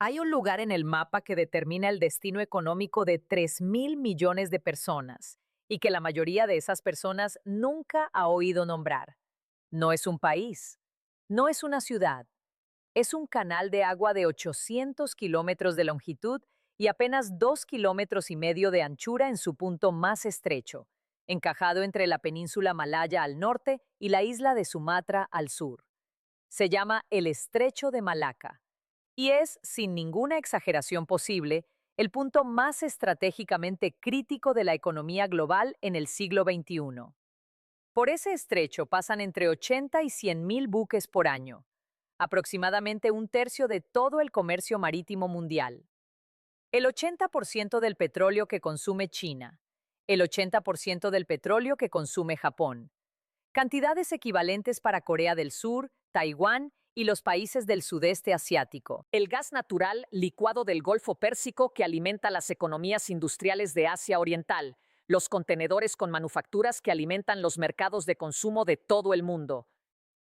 Hay un lugar en el mapa que determina el destino económico de 3.000 millones de personas y que la mayoría de esas personas nunca ha oído nombrar. No es un país, no es una ciudad, es un canal de agua de 800 kilómetros de longitud y apenas 2,5 kilómetros de anchura en su punto más estrecho, encajado entre la península malaya al norte y la isla de Sumatra al sur. Se llama el Estrecho de Malaca y es, sin ninguna exageración posible, el punto más estratégicamente crítico de la economía global en el siglo XXI. Por ese estrecho pasan entre 80 y 100.000 buques por año, aproximadamente un tercio de todo el comercio marítimo mundial. El 80% del petróleo que consume China, el 80% del petróleo que consume Japón, cantidades equivalentes para Corea del Sur, Taiwán y los países del sudeste asiático. El gas natural licuado del Golfo Pérsico que alimenta las economías industriales de Asia Oriental, los contenedores con manufacturas que alimentan los mercados de consumo de todo el mundo.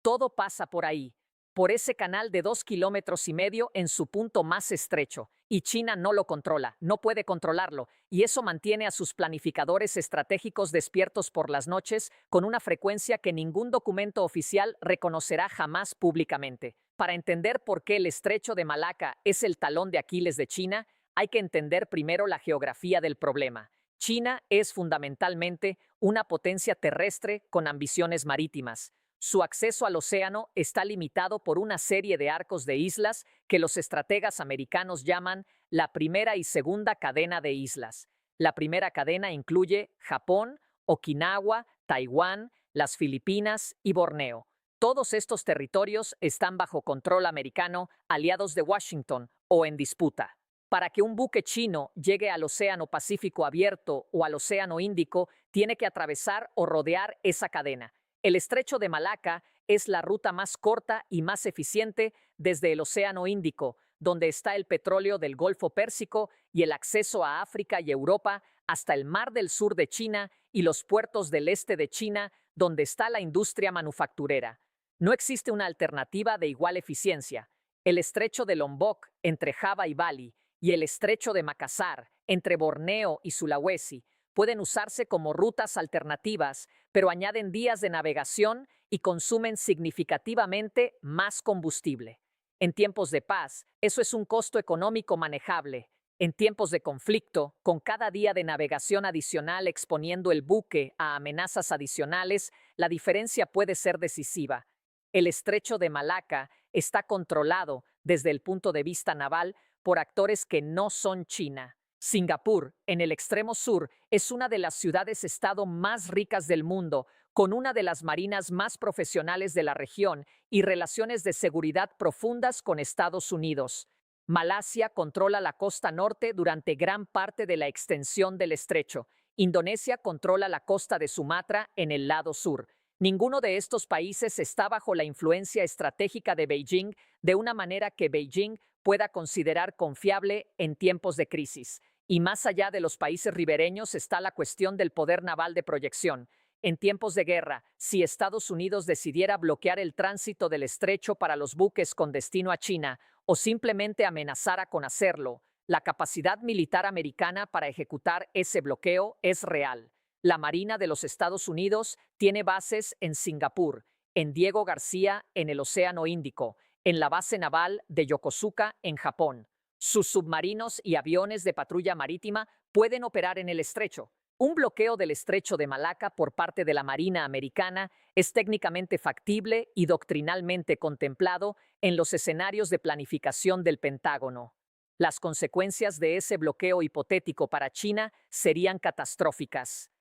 Todo pasa por ahí, por ese canal de 2,5 kilómetros en su punto más estrecho. Y China no lo controla, no puede controlarlo, y eso mantiene a sus planificadores estratégicos despiertos por las noches con una frecuencia que ningún documento oficial reconocerá jamás públicamente. Para entender por qué el estrecho de Malaca es el talón de Aquiles de China, hay que entender primero la geografía del problema. China es fundamentalmente una potencia terrestre con ambiciones marítimas. Su acceso al océano está limitado por una serie de arcos de islas que los estrategas americanos llaman la primera y segunda cadena de islas. La primera cadena incluye Japón, Okinawa, Taiwán, las Filipinas y Borneo. Todos estos territorios están bajo control americano, aliados de Washington o en disputa. Para que un buque chino llegue al Océano Pacífico abierto o al Océano Índico, tiene que atravesar o rodear esa cadena. El estrecho de Malaca es la ruta más corta y más eficiente desde el Océano Índico, donde está el petróleo del Golfo Pérsico y el acceso a África y Europa, hasta el Mar del Sur de China y los puertos del este de China, donde está la industria manufacturera. No existe una alternativa de igual eficiencia. El estrecho de Lombok, entre Java y Bali, y el estrecho de Makassar, entre Borneo y Sulawesi, pueden usarse como rutas alternativas, pero añaden días de navegación y consumen significativamente más combustible. En tiempos de paz, eso es un costo económico manejable. En tiempos de conflicto, con cada día de navegación adicional exponiendo el buque a amenazas adicionales, la diferencia puede ser decisiva. El estrecho de Malaca está controlado desde el punto de vista naval por actores que no son China. Singapur, en el extremo sur, es una de las ciudades-estado más ricas del mundo, con una de las marinas más profesionales de la región y relaciones de seguridad profundas con Estados Unidos. Malasia controla la costa norte durante gran parte de la extensión del estrecho. Indonesia controla la costa de Sumatra en el lado sur. Ninguno de estos países está bajo la influencia estratégica de Beijing de una manera que Beijing pueda considerar confiable en tiempos de crisis. Y más allá de los países ribereños está la cuestión del poder naval de proyección. En tiempos de guerra, si Estados Unidos decidiera bloquear el tránsito del estrecho para los buques con destino a China o simplemente amenazara con hacerlo, la capacidad militar americana para ejecutar ese bloqueo es real. La Marina de los Estados Unidos tiene bases en Singapur, en Diego García en el Océano Índico, en la base naval de Yokosuka en Japón. Sus submarinos y aviones de patrulla marítima pueden operar en el estrecho. Un bloqueo del estrecho de Malaca por parte de la Marina americana es técnicamente factible y doctrinalmente contemplado en los escenarios de planificación del Pentágono. Las consecuencias de ese bloqueo hipotético para China serían catastróficas.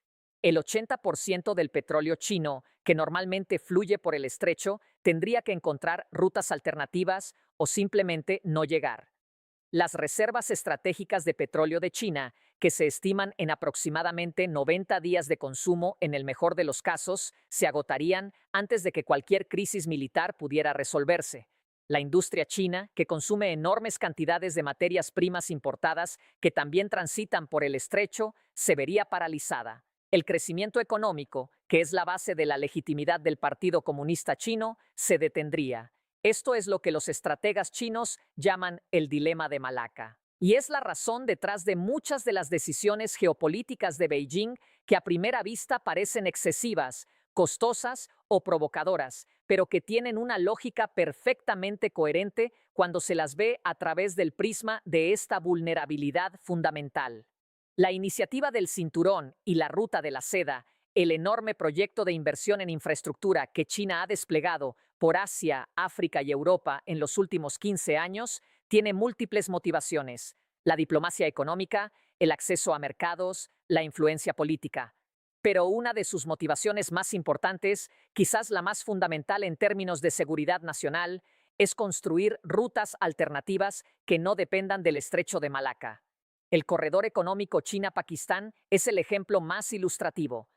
El 80% del petróleo chino, que normalmente fluye por el estrecho, tendría que encontrar rutas alternativas o simplemente no llegar. Las reservas estratégicas de petróleo de China, que se estiman en aproximadamente 90 días de consumo en el mejor de los casos, se agotarían antes de que cualquier crisis militar pudiera resolverse. La industria china, que consume enormes cantidades de materias primas importadas que también transitan por el estrecho, se vería paralizada. El crecimiento económico, que es la base de la legitimidad del Partido Comunista Chino, se detendría. Esto es lo que los estrategas chinos llaman el dilema de Malaca. Y es la razón detrás de muchas de las decisiones geopolíticas de Beijing que a primera vista parecen excesivas, costosas o provocadoras, pero que tienen una lógica perfectamente coherente cuando se las ve a través del prisma de esta vulnerabilidad fundamental. La iniciativa del Cinturón y la Ruta de la Seda, el enorme proyecto de inversión en infraestructura que China ha desplegado por Asia, África y Europa en los últimos 15 años, tiene múltiples motivaciones: la diplomacia económica, el acceso a mercados, la influencia política. Pero una de sus motivaciones más importantes, quizás la más fundamental en términos de seguridad nacional, es construir rutas alternativas que no dependan del estrecho de Malaca. El corredor económico China-Pakistán es el ejemplo más ilustrativo.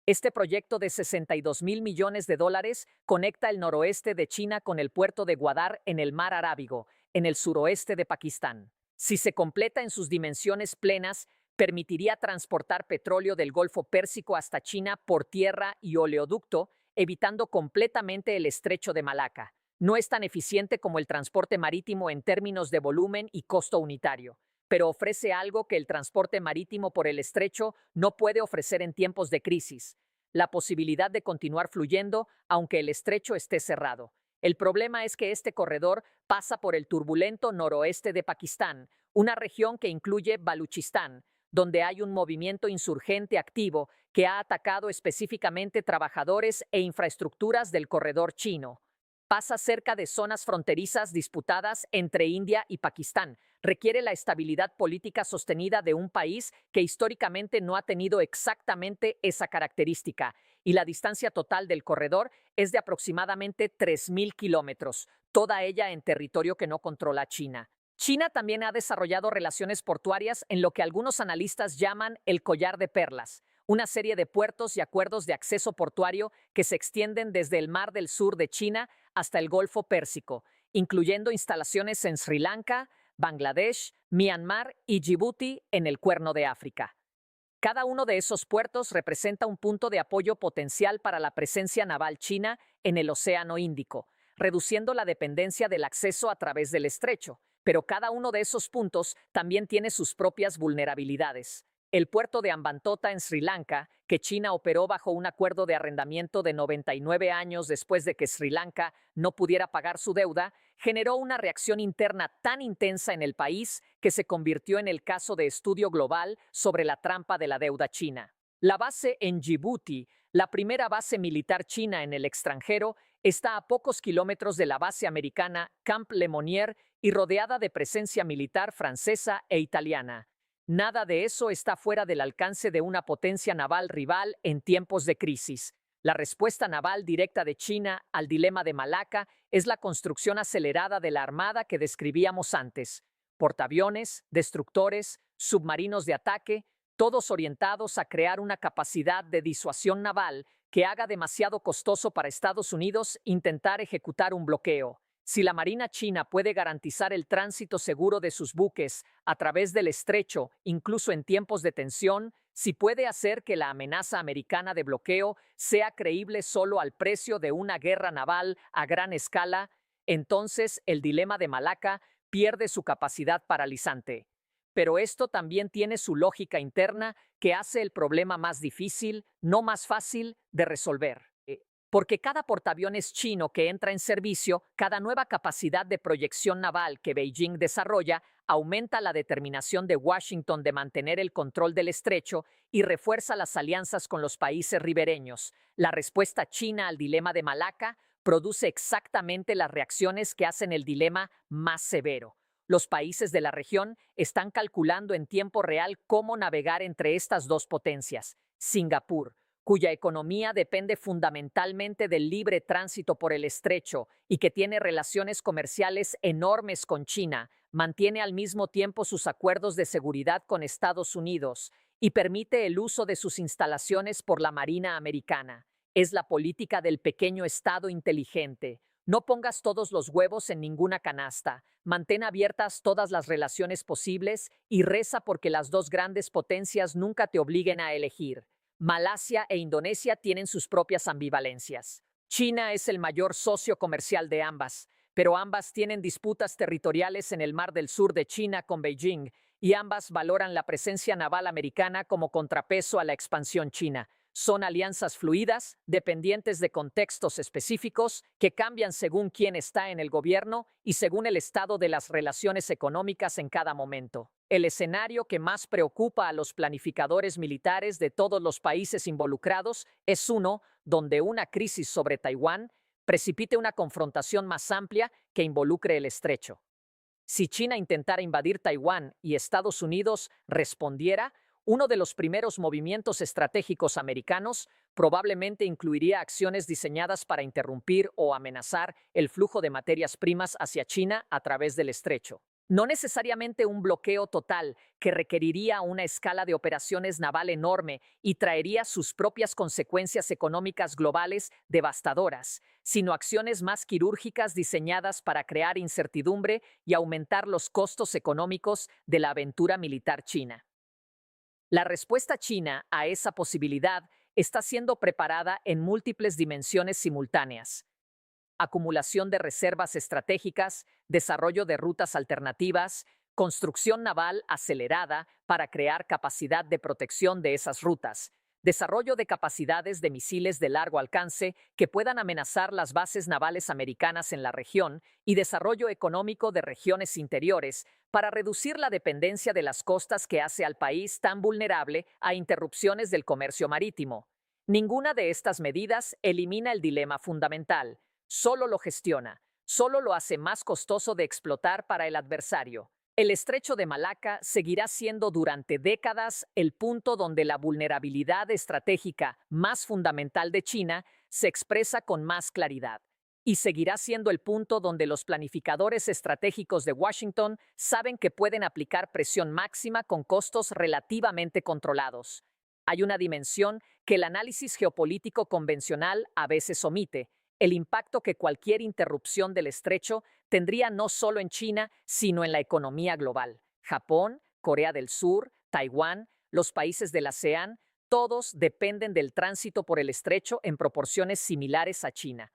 Este proyecto de 62.000 millones de dólares conecta el noroeste de China con el puerto de Gwadar en el mar Arábigo, en el suroeste de Pakistán. Si se completa en sus dimensiones plenas, permitiría transportar petróleo del Golfo Pérsico hasta China por tierra y oleoducto, evitando completamente el estrecho de Malaca. No es tan eficiente como el transporte marítimo en términos de volumen y costo unitario, pero ofrece algo que el transporte marítimo por el estrecho no puede ofrecer en tiempos de crisis: la posibilidad de continuar fluyendo aunque el estrecho esté cerrado. El problema es que este corredor pasa por el turbulento noroeste de Pakistán, una región que incluye Baluchistán, donde hay un movimiento insurgente activo que ha atacado específicamente trabajadores e infraestructuras del corredor chino. Pasa cerca de zonas fronterizas disputadas entre India y Pakistán. Requiere la estabilidad política sostenida de un país que históricamente no ha tenido exactamente esa característica, y la distancia total del corredor es de aproximadamente 3.000 kilómetros, toda ella en territorio que no controla China. China también ha desarrollado relaciones portuarias en lo que algunos analistas llaman el collar de perlas, una serie de puertos y acuerdos de acceso portuario que se extienden desde el Mar del Sur de China hasta el Golfo Pérsico, incluyendo instalaciones en Sri Lanka, Bangladesh, Myanmar y Djibouti en el Cuerno de África. Cada uno de esos puertos representa un punto de apoyo potencial para la presencia naval china en el Océano Índico, reduciendo la dependencia del acceso a través del estrecho. Pero cada uno de esos puntos también tiene sus propias vulnerabilidades. El puerto de Hambantota en Sri Lanka, que China operó bajo un acuerdo de arrendamiento de 99 años después de que Sri Lanka no pudiera pagar su deuda, generó una reacción interna tan intensa en el país que se convirtió en el caso de estudio global sobre la trampa de la deuda china. La base en Djibouti, la primera base militar china en el extranjero, está a pocos kilómetros de la base americana Camp Lemonnier y rodeada de presencia militar francesa e italiana. Nada de eso está fuera del alcance de una potencia naval rival en tiempos de crisis. La respuesta naval directa de China al dilema de Malaca es la construcción acelerada de la armada que describíamos antes: portaaviones, destructores, submarinos de ataque, todos orientados a crear una capacidad de disuasión naval que haga demasiado costoso para Estados Unidos intentar ejecutar un bloqueo. Si la Marina china puede garantizar el tránsito seguro de sus buques a través del estrecho, incluso en tiempos de tensión, si puede hacer que la amenaza americana de bloqueo sea creíble solo al precio de una guerra naval a gran escala, entonces el dilema de Malaca pierde su capacidad paralizante. Pero esto también tiene su lógica interna que hace el problema más difícil, no más fácil, de resolver. Porque cada portaaviones chino que entra en servicio, cada nueva capacidad de proyección naval que Beijing desarrolla, aumenta la determinación de Washington de mantener el control del estrecho y refuerza las alianzas con los países ribereños. La respuesta china al dilema de Malaca produce exactamente las reacciones que hacen el dilema más severo. Los países de la región están calculando en tiempo real cómo navegar entre estas dos potencias. Singapur, cuya economía depende fundamentalmente del libre tránsito por el estrecho y que tiene relaciones comerciales enormes con China, mantiene al mismo tiempo sus acuerdos de seguridad con Estados Unidos y permite el uso de sus instalaciones por la Marina americana. Es la política del pequeño Estado inteligente. No pongas todos los huevos en ninguna canasta, mantén abiertas todas las relaciones posibles y reza porque las dos grandes potencias nunca te obliguen a elegir. Malasia e Indonesia tienen sus propias ambivalencias. China es el mayor socio comercial de ambas, pero ambas tienen disputas territoriales en el Mar del Sur de China con Beijing, y ambas valoran la presencia naval americana como contrapeso a la expansión china. Son alianzas fluidas, dependientes de contextos específicos, que cambian según quién está en el gobierno y según el estado de las relaciones económicas en cada momento. El escenario que más preocupa a los planificadores militares de todos los países involucrados es uno donde una crisis sobre Taiwán precipite una confrontación más amplia que involucre el estrecho. Si China intentara invadir Taiwán y Estados Unidos respondiera, uno de los primeros movimientos estratégicos americanos probablemente incluiría acciones diseñadas para interrumpir o amenazar el flujo de materias primas hacia China a través del estrecho. No necesariamente un bloqueo total que requeriría una escala de operaciones naval enorme y traería sus propias consecuencias económicas globales devastadoras, sino acciones más quirúrgicas diseñadas para crear incertidumbre y aumentar los costos económicos de la aventura militar china. La respuesta china a esa posibilidad está siendo preparada en múltiples dimensiones simultáneas: acumulación de reservas estratégicas, desarrollo de rutas alternativas, construcción naval acelerada para crear capacidad de protección de esas rutas, desarrollo de capacidades de misiles de largo alcance que puedan amenazar las bases navales americanas en la región y desarrollo económico de regiones interiores para reducir la dependencia de las costas que hace al país tan vulnerable a interrupciones del comercio marítimo. Ninguna de estas medidas elimina el dilema fundamental. Solo lo gestiona, solo lo hace más costoso de explotar para el adversario. El estrecho de Malaca seguirá siendo durante décadas el punto donde la vulnerabilidad estratégica más fundamental de China se expresa con más claridad. Y seguirá siendo el punto donde los planificadores estratégicos de Washington saben que pueden aplicar presión máxima con costos relativamente controlados. Hay una dimensión que el análisis geopolítico convencional a veces omite: el impacto que cualquier interrupción del estrecho tendría no solo en China, sino en la economía global. Japón, Corea del Sur, Taiwán, los países del ASEAN, todos dependen del tránsito por el estrecho en proporciones similares a China.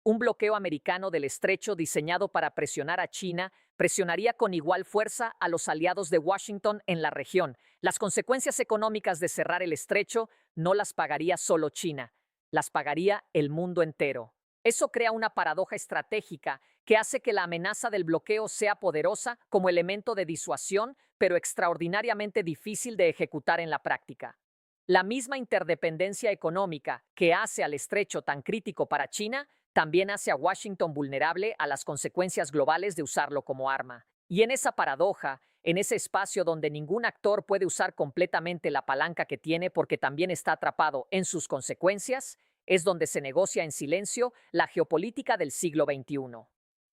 Un bloqueo americano del estrecho diseñado para presionar a China presionaría con igual fuerza a los aliados de Washington en la región. Las consecuencias económicas de cerrar el estrecho no las pagaría solo China, las pagaría el mundo entero. Eso crea una paradoja estratégica que hace que la amenaza del bloqueo sea poderosa como elemento de disuasión, pero extraordinariamente difícil de ejecutar en la práctica. La misma interdependencia económica que hace al estrecho tan crítico para China también hace a Washington vulnerable a las consecuencias globales de usarlo como arma. Y en esa paradoja, en ese espacio donde ningún actor puede usar completamente la palanca que tiene porque también está atrapado en sus consecuencias, es donde se negocia en silencio la geopolítica del siglo XXI.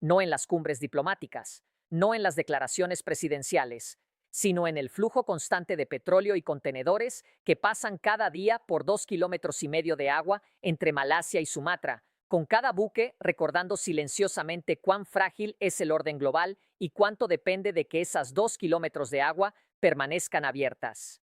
No en las cumbres diplomáticas, no en las declaraciones presidenciales, sino en el flujo constante de petróleo y contenedores que pasan cada día por 2,5 kilómetros de agua entre Malasia y Sumatra, con cada buque recordando silenciosamente cuán frágil es el orden global y cuánto depende de que esas 2 kilómetros de agua permanezcan abiertas.